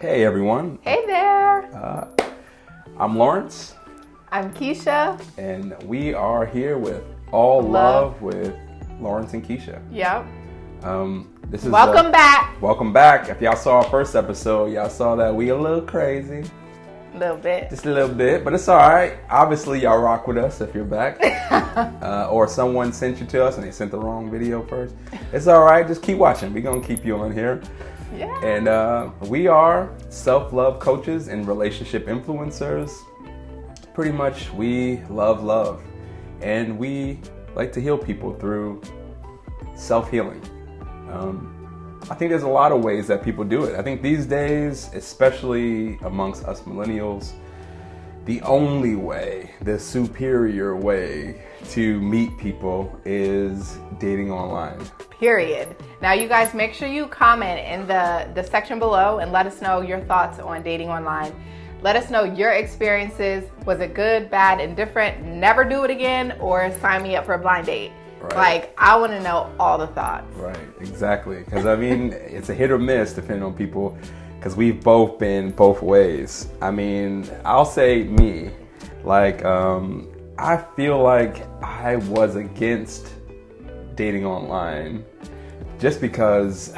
Hey everyone. Hey there. I'm Lawrence. I'm Keshia. And we are here with All Love with Lawrence and Keshia. Yep. This is Welcome back. Welcome back. If y'all saw our first episode, y'all saw that we a little crazy. A little bit. Just a little bit, but it's all right. Obviously, y'all rock with us if you're back. Or someone sent you to us and they sent the wrong video first. It's all right. Just keep watching. We're going to keep you on here. Yeah. And we are self-love coaches and relationship influencers. Pretty much, we love. And we like to heal people through self-healing. I think there's a lot of ways that people do it. I think these days, especially amongst us millennials, the only way, the superior way to meet people is dating online. Period. Now, you guys, make sure you comment in the section below and let us know your thoughts on dating online. Let us know your experiences. Was it good, bad, indifferent, never do it again, or sign me up for a blind date? Right. Like, I want to know all the thoughts. Right, exactly. Because, I mean, it's a hit or miss depending on people, because we've both been both ways. I mean, I'll say me. Like, I feel like I was against dating online just because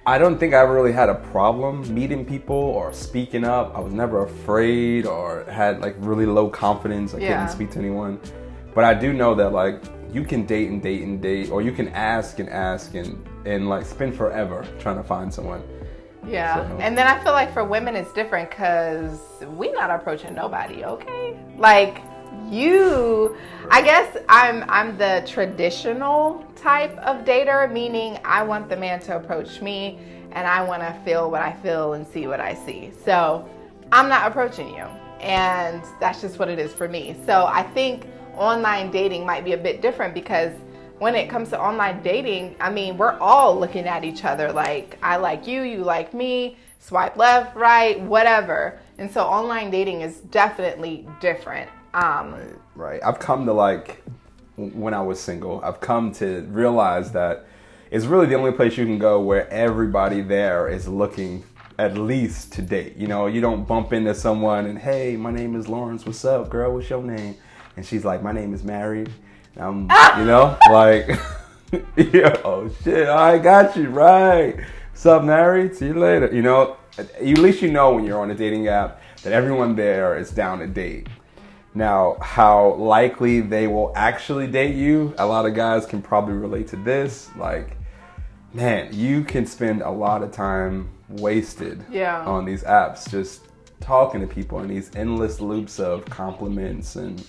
I don't think I really had a problem meeting people or speaking up. I was never afraid or had like really low confidence. I couldn't speak to anyone. But I do know that like you can date and date and date, or you can ask and like spend forever trying to find someone. Yeah. So. And then I feel like for women it's different because we're not approaching nobody, okay? Like I guess I'm the traditional type of dater, meaning I want the man to approach me and I want to feel what I feel and see what I see. So I'm not approaching you, and that's just what it is for me. So I think online dating might be a bit different because when it comes to online dating, I mean, we're all looking at each other like, I like you, you like me, swipe left, right, whatever. And so online dating is definitely different. Right. I've come to like, when I was single, I've come to realize that it's really the only place you can go where everybody there is looking at least to date. You know, you don't bump into someone and, hey, my name is Lawrence. What's up, girl? What's your name? And she's like, my name is married. You know, like, yeah, oh shit, I got you, right. What's up, married? See you later. You know, at least you know when you're on a dating app that everyone there is down to date. Now, how likely they will actually date you, a lot of guys can probably relate to this. Like, man, you can spend a lot of time wasted on these apps just talking to people in these endless loops of compliments and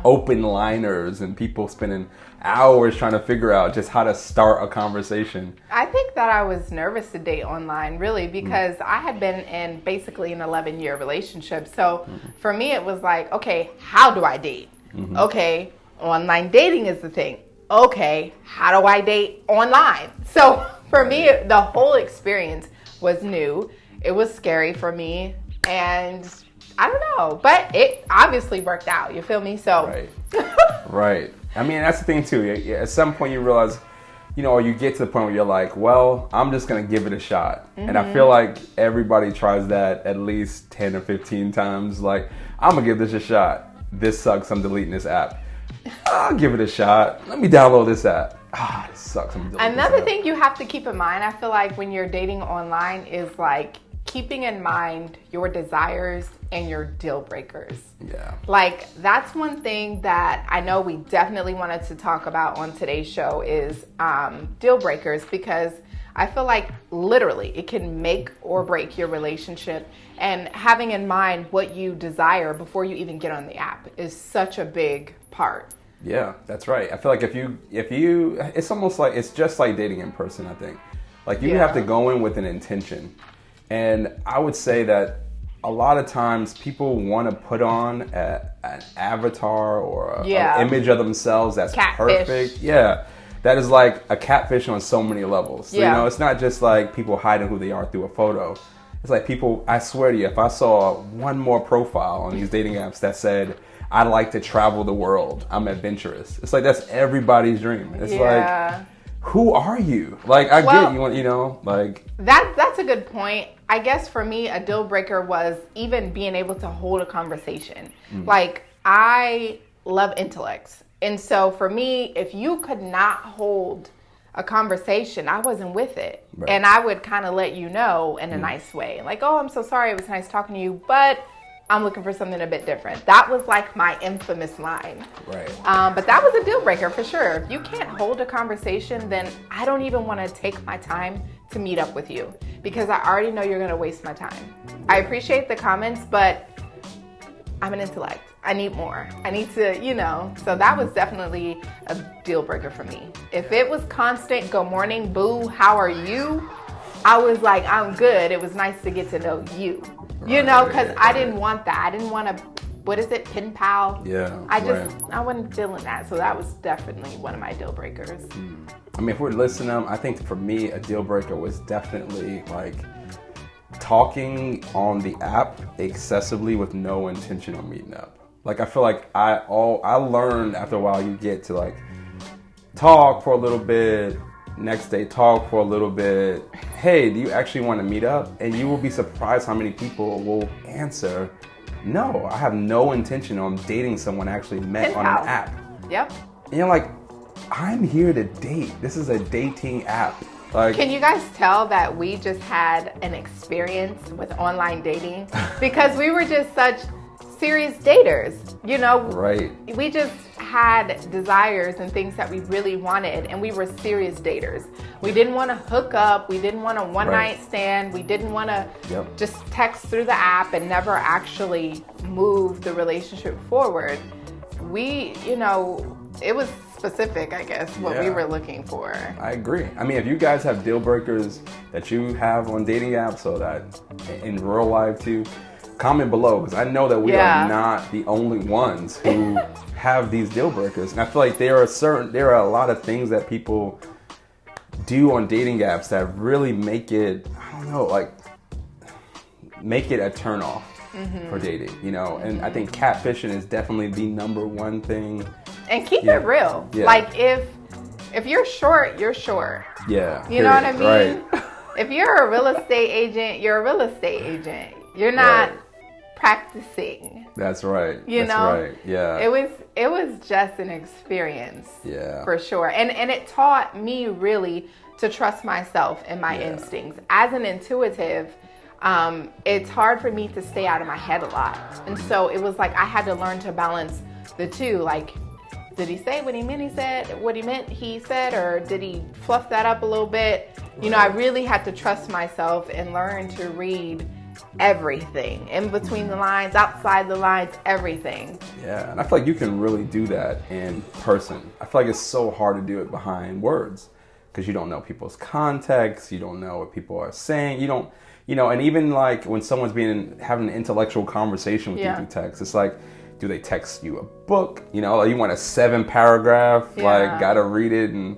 open liners and people spending hours trying to figure out just how to start a conversation. I think that I was nervous to date online, really, because I had been in basically an 11-year relationship. So for me, it was like, okay, how do I date? Okay, online dating is the thing. Okay, how do I date online? So for me, the whole experience was new. It was scary for me, and I don't know, but it obviously worked out. You feel me? So right. I mean, that's the thing too. At some point, you realize, you know, or you get to the point where you're like, well, I'm just gonna give it a shot. And I feel like everybody tries that at least 10 or 15 times. Like, I'm gonna give this a shot. This sucks. I'm deleting this app. I'll give it a shot. Let me download this app. This sucks. I'm deleting Another this app. thing you have to keep in mind, I feel like when you're dating online, is like keeping in mind your desires and your deal breakers. Yeah. Like, that's one thing that I know we definitely wanted to talk about on today's show is deal breakers, because I feel like literally it can make or break your relationship, and having in mind what you desire before you even get on the app is such a big part. Yeah, that's right. I feel like if you, it's almost like, it's just like dating in person, I think. Like, you have to go in with an intention. And I would say that a lot of times people want to put on an avatar or an image of themselves that's catfish. Perfect. Yeah. That is like a catfish on so many levels. So, you know, it's not just like people hiding who they are through a photo. It's like people, I swear to you, if I saw one more profile on these dating apps that said, I like to travel the world, I'm adventurous. It's like, that's everybody's dream. It's like, who are you? Like, I get you want, you know, like. That's a good point. I guess for me, a deal breaker was even being able to hold a conversation. Like, I love intellects. And so for me, if you could not hold a conversation, I wasn't with it. Right. And I would kind of let you know in a nice way. Like, oh, I'm so sorry. It was nice talking to you, but I'm looking for something a bit different. That was like my infamous line. Right. But that was a deal breaker for sure. If you can't hold a conversation, then I don't even want to take my time to meet up with you because I already know you're going to waste my time. I appreciate the comments, but I'm an intellect. I need more. I need to, you know, so that was definitely a deal breaker for me. If it was constant, good morning, boo, how are you? I was like, I'm good. It was nice to get to know you, you know, because I didn't want that. I didn't want to, what is it, pen pal? Yeah. I wasn't feeling that. So that was definitely one of my deal breakers. I mean, if we're listening, I think for me, a deal breaker was definitely like talking on the app excessively with no intention of meeting up. Like, I feel like I learned after a while you get to like talk for a little bit, next day talk for a little bit. Hey, do you actually want to meet up? And you will be surprised how many people will answer, no, I have no intention on dating someone I actually met on an app. Yep. And you're like, I'm here to date. This is a dating app. Like, can you guys tell that we just had an experience with online dating? Because we were just such serious daters, you know? Right. We just had desires and things that we really wanted, and we were serious daters. We didn't want to hook up. We didn't want a one-night stand. We didn't want to just text through the app and never actually move the relationship forward. We, you know, it was specific, I guess, what we were looking for. I agree. I mean, if you guys have deal breakers that you have on dating apps or that in real life too, comment below, because I know that we are not the only ones who have these deal breakers. And I feel like there are a lot of things that people do on dating apps that really make it, I don't know, like make it a turn off for dating, you know? And I think catfishing is definitely the number one thing. And keep it real. Yeah. Like if you're short, you're short. Yeah. You know what I mean? Right. If you're a real estate agent, you're a real estate agent. You're not practicing. That's right. You know? Right. Yeah. It was just an experience. Yeah. For sure. And it taught me really to trust myself and my instincts. As an intuitive, it's hard for me to stay out of my head a lot. And so it was like I had to learn to balance the two. Like, did he say what he meant he said, or did he fluff that up a little bit? You know, I really had to trust myself and learn to read everything, in between the lines, outside the lines, everything. Yeah, and I feel like you can really do that in person. I feel like it's so hard to do it behind words because you don't know people's context, you don't know what people are saying, you don't, you know, and even like when someone's having an intellectual conversation with you through text, it's like, do they text you a book? You know, you want a 7-paragraph, like, gotta read it, and,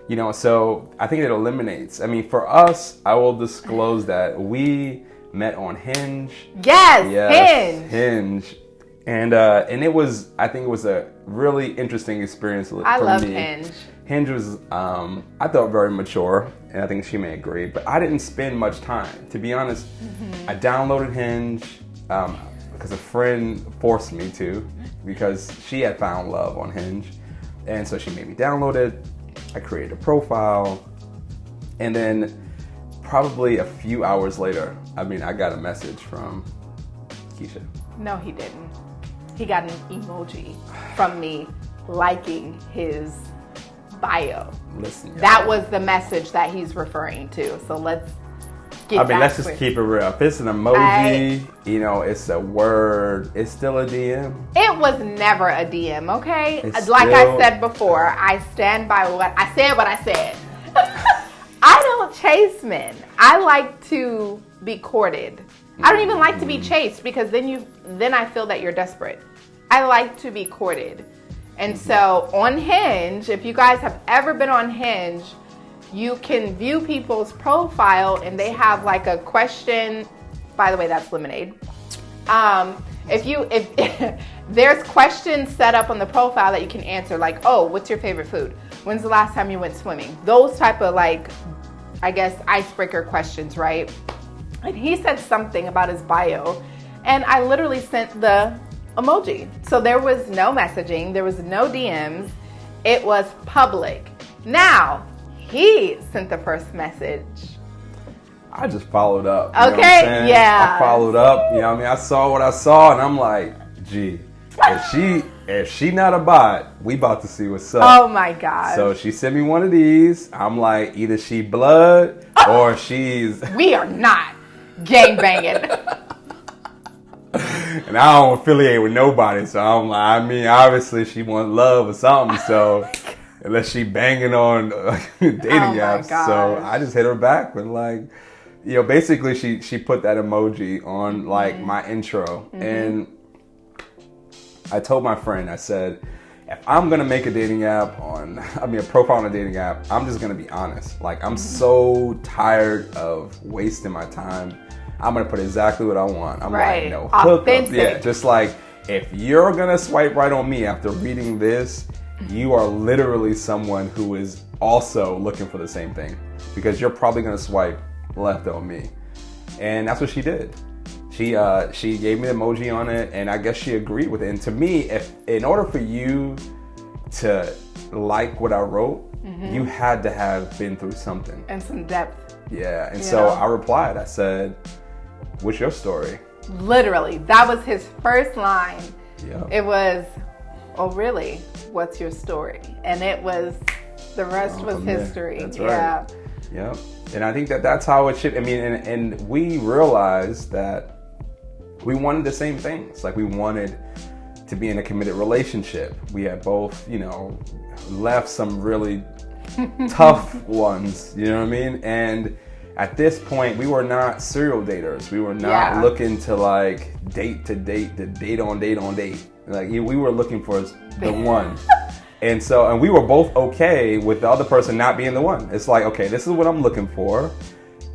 you know, so I think it eliminates. I mean, for us, I will disclose that we met on Hinge. Yes, Hinge. And I think it was a really interesting experience for me. I love Hinge. Hinge was, I thought, very mature, and I think she may agree, but I didn't spend much time. To be honest, I downloaded Hinge, because a friend forced me to, because she had found love on Hinge. And so she made me download it. I created a profile. And then probably a few hours later, I got a message from Keshia. No, he didn't. He got an emoji from me liking his bio. Listen, y'all. That was the message that he's referring to. So let's let's just keep it real. If it's an emoji, you know, it's a word, it's still a DM. It was never a DM, okay? Like I said before, I stand by what I said. I don't chase men. I like to be courted. I don't even like to be chased because then I feel that you're desperate. I like to be courted. And so on Hinge, if you guys have ever been on Hinge, you can view people's profile and they have like a question. By the way, that's lemonade. If there's questions set up on the profile that you can answer, like, oh, what's your favorite food? When's the last time you went swimming? Those type of like, I guess, icebreaker questions, right? And he said something about his bio, and I literally sent the emoji. So there was no messaging, there was no DMs. It was public. Now, he sent the first message. I just followed up. Okay, know what I'm saying? yeah. I followed up. You know what I mean? I saw what I saw, and I'm like, gee, if she not a bot, we about to see what's up. Oh my God. So she sent me one of these. I'm like, either she blood or she's... We are not gangbanging. And I don't affiliate with nobody, so I'm like, I mean, obviously she wants love or something, so unless she banging on dating apps. So I just hit her back with like, you know, basically she put that emoji on like my intro. And I told my friend, I said, if I'm gonna make a dating app a profile on a dating app, I'm just gonna be honest. Like, I'm so tired of wasting my time. I'm gonna put exactly what I want. I'm like, no hookup. Yeah, just like, if you're gonna swipe right on me after reading this, you are literally someone who is also looking for the same thing, because you're probably gonna swipe left on me. And that's what she did. She gave me the emoji on it, and I guess she agreed with it. And to me, if in order for you to like what I wrote, you had to have been through something and some depth. Yeah. And so I replied. I said, what's your story? Literally, that was his first line. Yeah. It was, oh really? What's your story? And it was, the rest was history. That's right. Yeah. And I think that's how it should. I mean, and we realized that we wanted the same things. Like, we wanted to be in a committed relationship. We had both, you know, left some really tough ones, you know what I mean? And at this point, we were not serial daters. We were not looking to like date to date on date. Like, we were looking for the one. And so, and we were both okay with the other person not being the one. It's like, okay, this is what I'm looking for,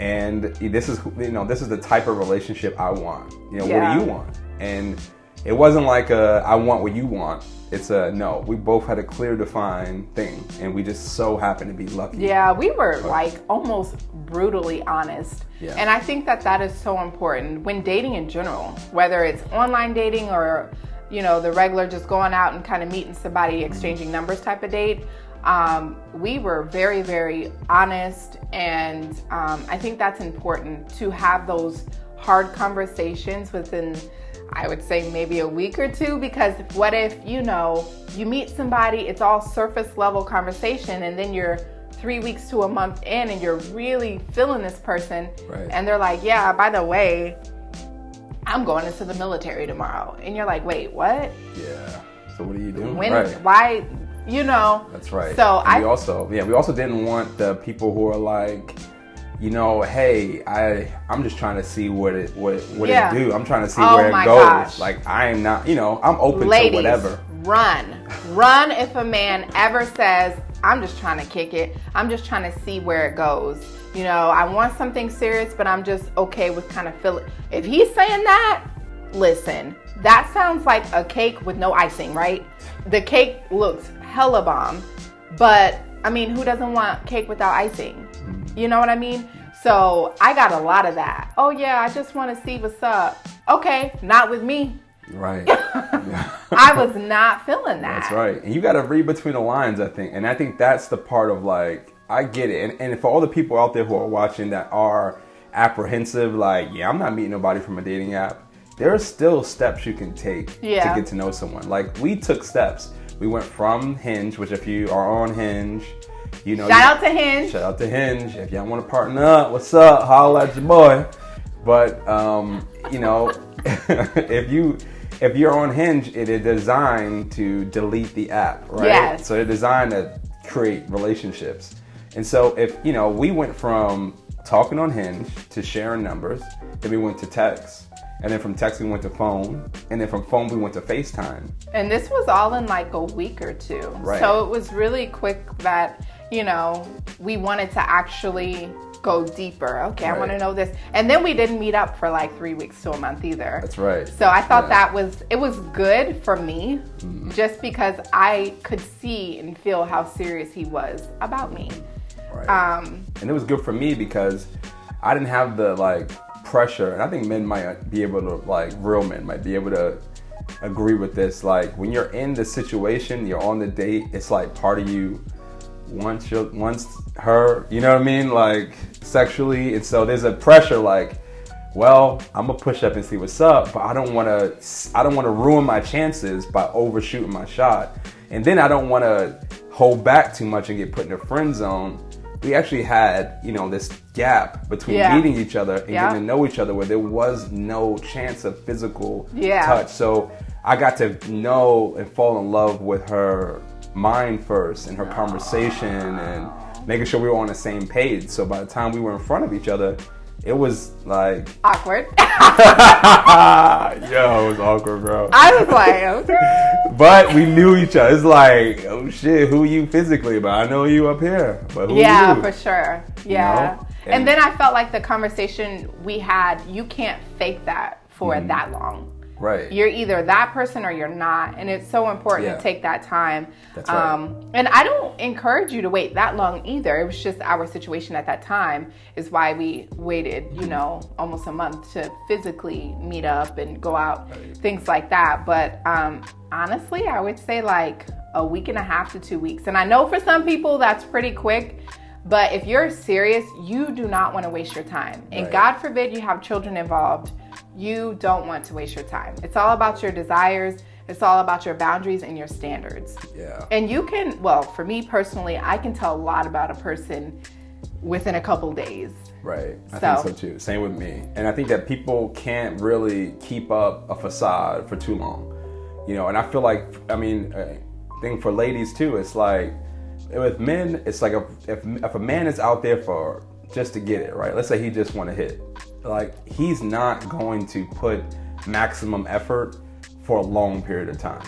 and this is, you know, this is the type of relationship I want. You know, what do you want? And it wasn't like I want what you want. It's no, we both had a clear defined thing, and we just so happened to be lucky. Yeah, we were like almost brutally honest. Yeah. And I think that is so important when dating in general, whether it's online dating or, you know, the regular just going out and kind of meeting somebody, exchanging numbers type of date. We were very, very honest, and I think that's important to have those hard conversations within, I would say, maybe a week or two, because what if, you know, you meet somebody, it's all surface level conversation, and then you're 3 weeks to a month in and you're really feeling this person, and they're like, yeah, by the way, I'm going into the military tomorrow. And you're like, wait, what? Yeah. So what are you doing? Why, you know? That's right. So we also didn't want the people who are like, you know, hey, I'm just trying to see what it do. I'm trying to see where it goes. Gosh. Like, I am not, you know, I'm open to whatever. Run if a man ever says, I'm just trying to kick it. I'm just trying to see where it goes. You know, I want something serious, but I'm just okay with kind of feeling. If he's saying that, listen, that sounds like a cake with no icing, right? The cake looks hella bomb, but I mean, who doesn't want cake without icing? You know what I mean? So I got a lot of that. Oh yeah, I just want to see what's up. Okay, not with me. Right. I was not feeling that. That's right. And you got to read between the lines, I think. And I think that's the part of like, I get it. And for all the people out there who are watching that are apprehensive, like, yeah, I'm not meeting nobody from a dating app. There are still steps you can take to get to know someone. Like, we took steps. We went from Hinge, which if you are on Hinge, you know. Shout out to Hinge. Shout out to Hinge. If y'all want to partner up, what's up? Holla at your boy. But, you know, if you're on Hinge, it is designed to delete the app, right? Yes. So it's designed to create relationships. And so if, you know, we went from talking on Hinge to sharing numbers, then we went to text, and then from text we went to phone, and then from phone we went to FaceTime. And this was all in like a week or two. Right. So it was really quick that, you know, we wanted to actually go deeper. Okay, Right. I want to know this. And then we didn't meet up for like 3 weeks to a month either. That's right. So I thought it was good for me, just because I could see and feel how serious he was about me. Right. And it was good for me because I didn't have the like pressure, and I think men might be able to, like real men might be able to agree with this. Like when you're in the situation, you're on the date, it's like part of you wants her, you know what I mean? Like sexually. And so there's a pressure like, well, I'm gonna push up and see what's up, but I don't wanna ruin my chances by overshooting my shot. And then I don't wanna hold back too much and get put in a friend zone. We actually had, this gap between meeting each other and getting to know each other where there was no chance of physical touch. So I got to know and fall in love with her mind first and her conversation and making sure we were on the same page. So by the time we were in front of each other, it was like awkward. Yo, it was awkward, bro. I was like, okay. But we knew each other. It's like, oh shit, who are you physically? But I know you up here. But who are you? For sure. Yeah. And then I felt like the conversation we had, you can't fake that for that long. Right. You're either that person or you're not. And it's so important to take that time. That's right. And I don't encourage you to wait that long either. It was just our situation at that time is why we waited, almost a month to physically meet up and go out, things like that. But honestly, I would say like a week and a half to 2 weeks. And I know for some people that's pretty quick. But if you're serious, you do not want to waste your time. And God forbid you have children involved. You don't want to waste your time. It's all about your desires. It's all about your boundaries and your standards. Yeah. And you can, well, for me personally, I can tell a lot about a person within a couple days. Right. I think so too. Same with me. And I think that people can't really keep up a facade for too long. And I feel like, I think for ladies too, it's like, with men, it's like if a man is out there for just to get it, right? Let's say he just want to hit. Like, he's not going to put maximum effort for a long period of time.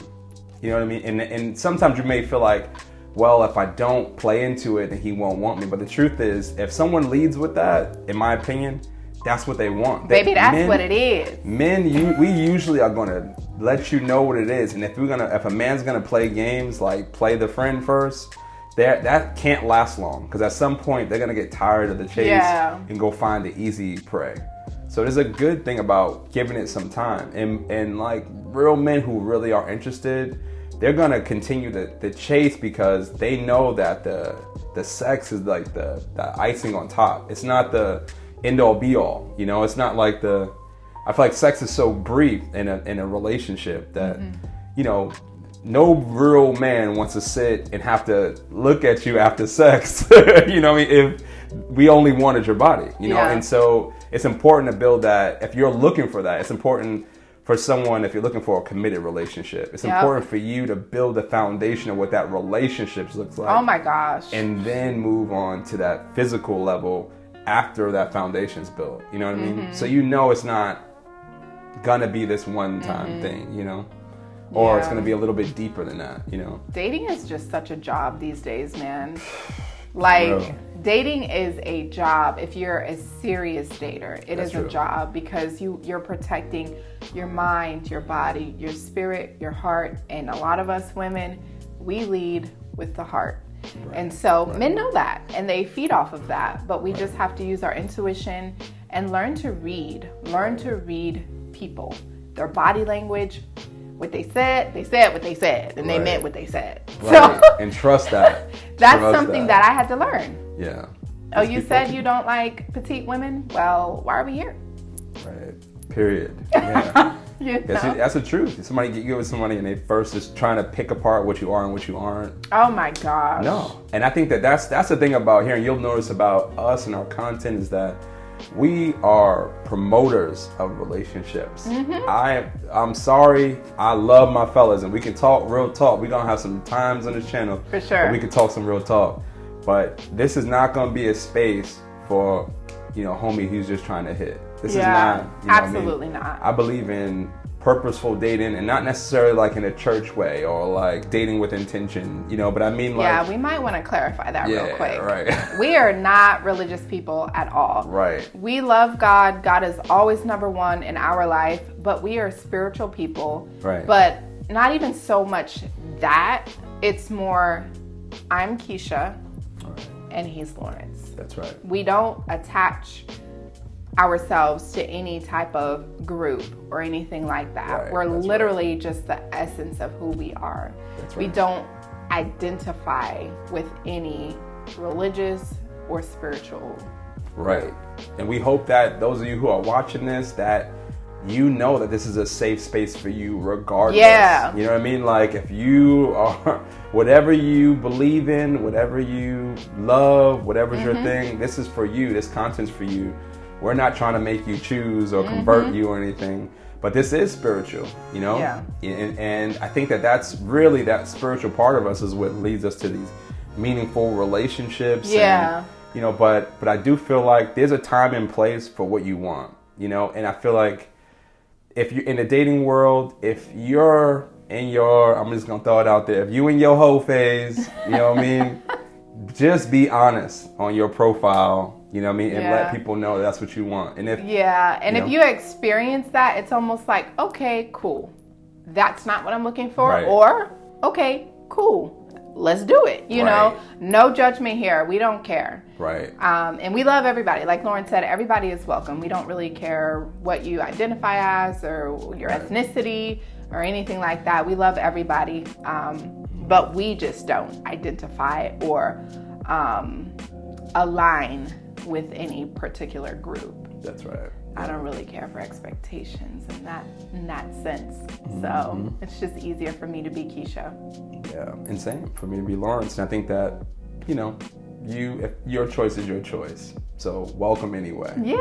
You know what I mean? And sometimes you may feel like, well, if I don't play into it, then he won't want me. But the truth is, if someone leads with that, in my opinion, that's what they want. Baby, that's what it is. Men, we usually are going to let you know what it is. And if a man's going to play games, like play the friend first, that can't last long, because at some point they're gonna get tired of the chase and go find the easy prey. So there's a good thing about giving it some time, and like real men who really are interested, they're gonna continue the chase because they know that the sex is like the icing on top. It's not the end all be all. It's not like I feel like sex is so brief in a relationship that no real man wants to sit and have to look at you after sex, if we only wanted your body, And so it's important to build that. If you're looking for that, it's important for someone, if you're looking for a committed relationship, it's important for you to build the foundation of what that relationship looks like. Oh my gosh. And then move on to that physical level after that foundation's built. You know what I mean? So it's not gonna be this one time thing, Or it's going to be a little bit deeper than that, Dating is just such a job these days, man. Like, dating is a job. If you're a serious dater, That's true. A job, because you're protecting your mind, your body, your spirit, your heart. And a lot of us women, we lead with the heart. Right. And so men know that, and they feed off of that. But we just have to use our intuition and learn to read people, their body language. What they said what they said, and they meant what they said. Right. So, and trust that. That's something that I had to learn. Yeah. Oh, you said you don't like petite women? Well, why are we here? Right. Period. Yeah. That's the truth. Somebody get you with somebody and they first just trying to pick apart what you are and what you aren't. Oh my gosh. No. And I think that's the thing about here, and you'll notice about us and our content is that we are promoters of relationships. I'm sorry. I love my fellas, and we can talk real talk. We're going to have some times on this channel. For sure. We can talk some real talk. But this is not going to be a space for, homie who's just trying to hit. This is not. Absolutely not. I believe in purposeful dating, and not necessarily like in a church way or like dating with intention, you know, but I mean like... Yeah, we might want to clarify that real quick. Right. We are not religious people at all. Right. We love God. God is always number one in our life, but we are spiritual people. Right. But not even so much that. It's more, I'm Keshia, and he's Lawrence. That's right. We don't attach ourselves to any type of group or anything like that. Right, We're that's literally right. just the essence of who we are. That's We right. don't identify with any religious or spiritual. Right. And we hope that those of you who are watching this, that you know that this is a safe space for you regardless. Yeah. You know what I mean? Like if you are, whatever you believe in, whatever you love, whatever's your thing, this is for you. This content's for you. We're not trying to make you choose or convert you or anything, but this is spiritual, you know? Yeah. And I think that that's really, that spiritual part of us is what leads us to these meaningful relationships. Yeah. And, you know, but I do feel like there's a time and place for what you want, you know? And I feel like if you're in the dating world, if you're in your, I'm just going to throw it out there, if you in your hoe phase, you know what I mean? Just be honest on your profile. You know what I mean? And let people know that's what you want. And if if you experience that, it's almost like, okay, cool. That's not what I'm looking for. Right. Or, okay, cool. Let's do it. You know, no judgment here. We don't care. Right. And we love everybody. Like Lauren said, everybody is welcome. We don't really care what you identify as or your ethnicity or anything like that. We love everybody. But we just don't identify or align with any particular group. That's right. I don't really care for expectations in that sense. So it's just easier for me to be Keshia. Yeah, and same for me to be Lawrence. And I think that, you know, if your choice is your choice. So welcome anyway. Yeah.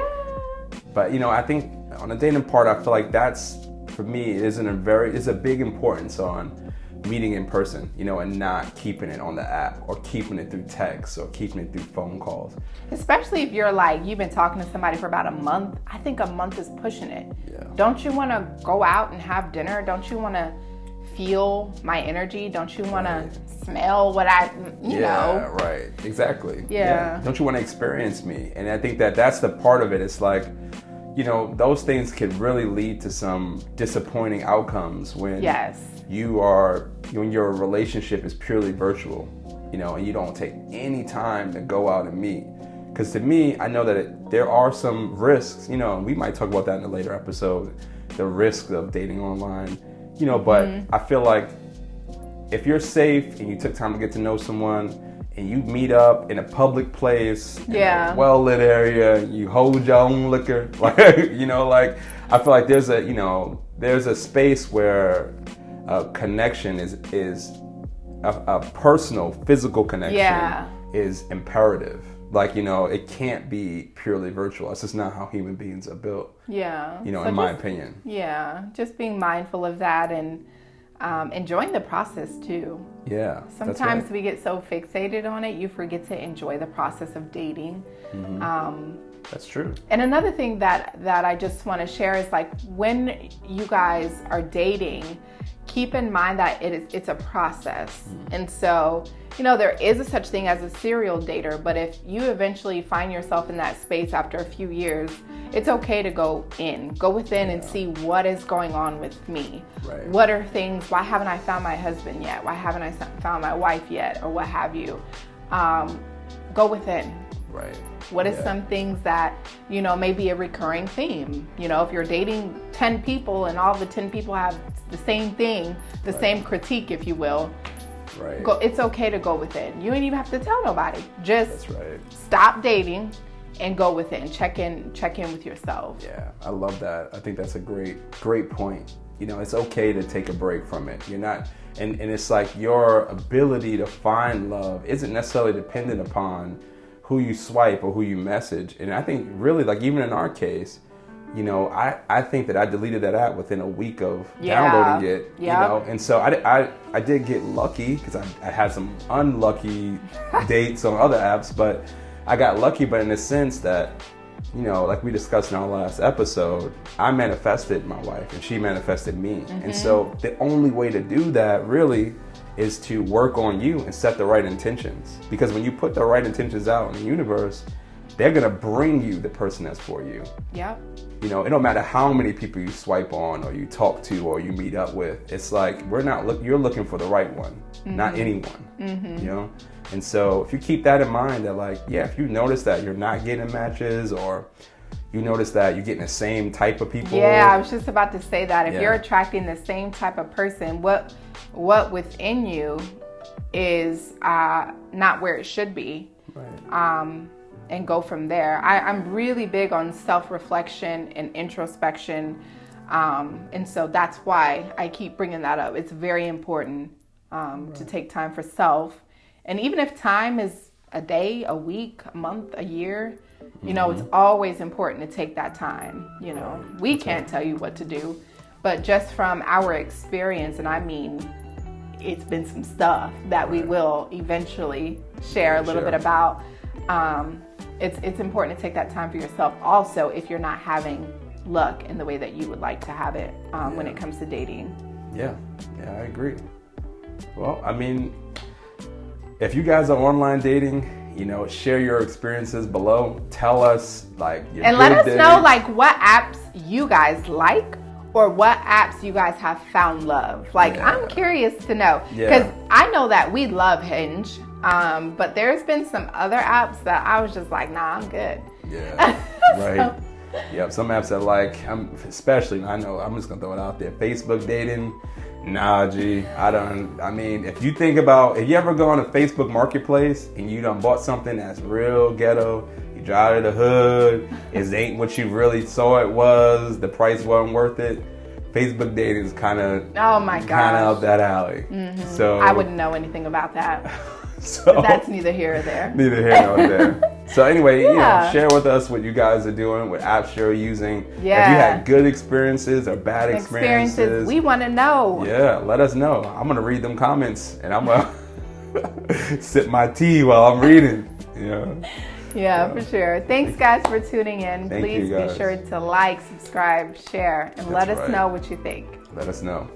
But you know, I think on the dating part, I feel like that's, for me, is a big importance on meeting in person, you know, and not keeping it on the app or keeping it through text or keeping it through phone calls. Especially if you're like, you've been talking to somebody for about a month. I think a month is pushing it. Yeah. Don't you want to go out and have dinner? Don't you want to feel my energy? Don't you want to smell what you know? Yeah, right. Exactly. Yeah. Don't you want to experience me? And I think that that's the part of it. It's like, you know, those things can really lead to some disappointing outcomes when when your relationship is purely virtual, you know, and you don't take any time to go out and meet. Because to me, I know that there are some risks, you know, and we might talk about that in a later episode, the risks of dating online, you know, but I feel like if you're safe and you took time to get to know someone and you meet up in a public place, in a well-lit area, you hold your own liquor, like, you know, like, I feel like there's a space where a connection is a personal, physical connection is imperative. Like, you know, it can't be purely virtual. It's just not how human beings are built. Yeah. You know, so in my opinion. Yeah. Just being mindful of that and enjoying the process too. Yeah. Sometimes we get so fixated on it, you forget to enjoy the process of dating. That's true. And another thing that I just want to share is, like, when you guys are dating, keep in mind that it's a process. And so, you know, there is a such thing as a serial dater, but if you eventually find yourself in that space after a few years, it's okay to go within and see what is going on with me. Right. What are things, why haven't I found my husband yet? Why haven't I found my wife yet? Or what have you. Go within. Right. What is some things that, you know, may be a recurring theme? You know, if you're dating 10 people and all the 10 people have the same thing, the same critique, if you will, it's okay to go within. You ain't even have to tell nobody. Just stop dating and go within. Check in with yourself. Yeah, I love that. I think that's a great point. You know, it's okay to take a break from it. You're not, and it's like your ability to find love isn't necessarily dependent upon who you swipe or who you message. And I think really, like, even in our case, you know, I think that I deleted that app within a week of downloading it, you know, and so I did get lucky because I had some unlucky dates on other apps, but I got lucky, but in the sense that you know, like we discussed in our last episode, I manifested my wife and she manifested me. And so the only way to do that really is to work on you and set the right intentions. Because when you put the right intentions out in the universe, they're gonna bring you the person that's for you. Yeah. You know, it don't matter how many people you swipe on or you talk to or you meet up with. It's like you're looking for the right one, not anyone. You know? And so if you keep that in mind, that like, yeah, if you notice that you're not getting matches or you notice that you're getting the same type of people. Yeah, I was just about to say that. If you're attracting the same type of person, what within you is not where it should be. Right. And go from there. I'm really big on self-reflection and introspection. And so that's why I keep bringing that up. It's very important to take time for self. And even if time is a day, a week, a month, a year, you know, it's always important to take that time. You know, we can't tell you what to do, but just from our experience, and I mean, it's been some stuff that we will eventually share a little bit about. It's important to take that time for yourself also if you're not having luck in the way that you would like to have it when it comes to dating. Yeah, I agree. Well, I mean, if you guys are online dating, you know, share your experiences below. Tell us, like, your and let us know, like, what apps you guys like or what apps you guys have found love. Like, I'm curious to know. Because I know that we love Hinge, but there's been some other apps that I was just like, nah, I'm good. Yeah, right. Yeah, some apps that like, especially, I know, I'm just going to throw it out there. Facebook dating. Nah, G, I mean, if you ever go on a Facebook marketplace and you done bought something that's real ghetto, you drive to the hood, it ain't what you really thought it was, the price wasn't worth it, Facebook dating is kind of out that alley. So I wouldn't know anything about that. So that's neither here or there. Neither here nor there. So anyway, you know, share with us what you guys are doing, what apps you're using. Yeah. If you had good experiences or bad experiences. We want to know. Yeah, let us know. I'm going to read them comments and I'm going to sip my tea while I'm reading. Yeah, for sure. Thanks, guys, for tuning in. Please be sure to like, subscribe, share, and let us know what you think. Let us know.